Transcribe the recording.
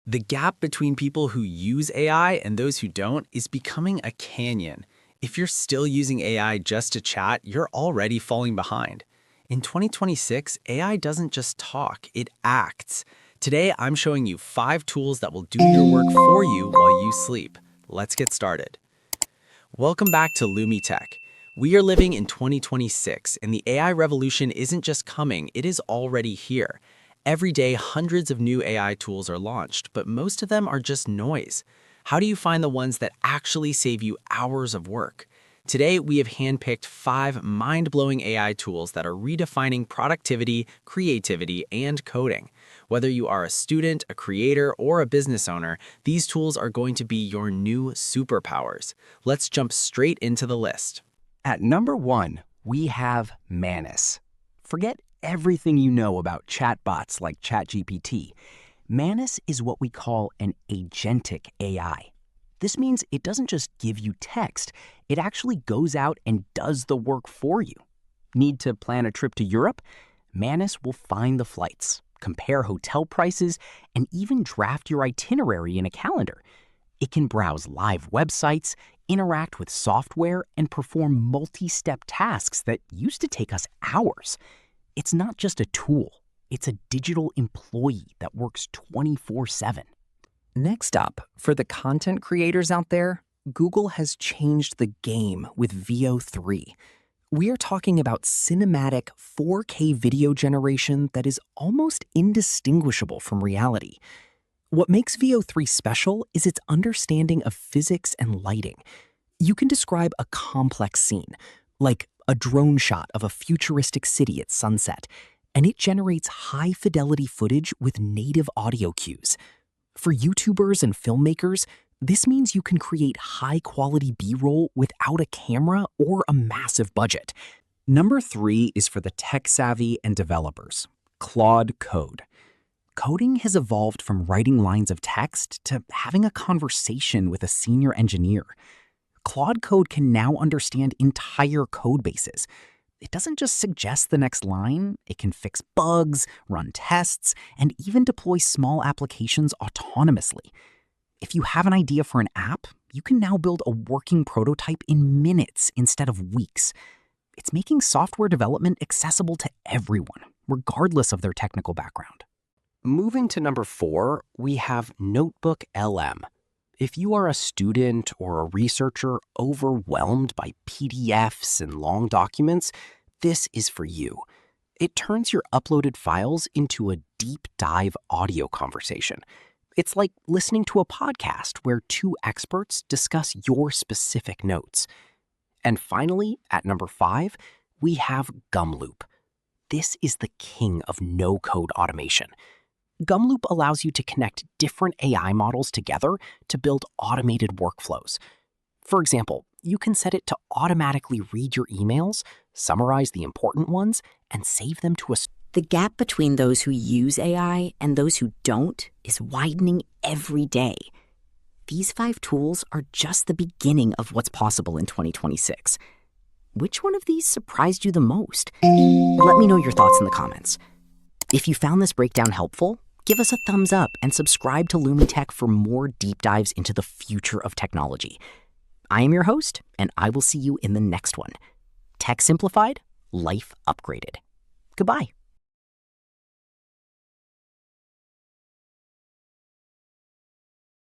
The gap between people who use AI and those who don't is becoming a canyon. If you're still using AI just to chat, you're already falling behind. In 2026, AI doesn't just talk, it acts. Today, I'm showing you 5 tools that will do your work for you while you sleep. Let's get started. Welcome back to Loomy Tech. We are living in 2026, and the AI revolution isn't just coming, it is already here. Every day, hundreds of new AI tools are launched, but most of them are just noise. How do you find the ones that actually save you hours of work? Today, we have handpicked 5 mind-blowing AI tools that are redefining productivity, creativity, and coding. Whether you are a student, a creator, or a business owner, these tools are going to be your new superpowers. Let's jump straight into the list. At number 1, we have Manus. Forget everything you know about chatbots like ChatGPT. Manus is what we call an agentic AI. This means it doesn't just give you text, it actually goes out and does the work for you. Need to plan a trip to Europe? Manus will find the flights, compare hotel prices, and even draft your itinerary in a calendar. It can browse live websites, interact with software, and perform multi-step tasks that used to take us hours. It's not just a tool, it's a digital employee that works 24/7. Next up, for the content creators out there, Google has changed the game with Veo 3. We are talking about cinematic 4K video generation that is almost indistinguishable from reality. What makes Veo 3 special is its understanding of physics and lighting. You can describe a complex scene, like a drone shot of a futuristic city at sunset, and it generates high-fidelity footage with native audio cues. For YouTubers and filmmakers, this means you can create high-quality B-roll without a camera or a massive budget. Number 3 is for the tech-savvy and developers, Claude Code. Coding has evolved from writing lines of text to having a conversation with a senior engineer. Claude Code can now understand entire code bases. It doesn't just suggest the next line, it can fix bugs, run tests, and even deploy small applications autonomously. If you have an idea for an app, you can now build a working prototype in minutes instead of weeks. It's making software development accessible to everyone, regardless of their technical background. Moving to number 4, we have NotebookLM. If you are a student or a researcher overwhelmed by PDFs and long documents, this is for you. It turns your uploaded files into a deep dive audio conversation. It's like listening to a podcast where 2 experts discuss your specific notes. And finally, at number 5, we have Gumloop. This is the king of no-code automation. Gumloop allows you to connect different AI models together to build automated workflows. For example, you can set it to automatically read your emails, summarize the important ones, and save them to a... The gap between those who use AI and those who don't is widening every day. These 5 tools are just the beginning of what's possible in 2026. Which one of these surprised you the most? Let me know your thoughts in the comments. If you found this breakdown helpful, give us a thumbs up and subscribe to Loomy Tech for more deep dives into the future of technology. I am your host, and I will see you in the next one. Tech simplified, life upgraded. Goodbye.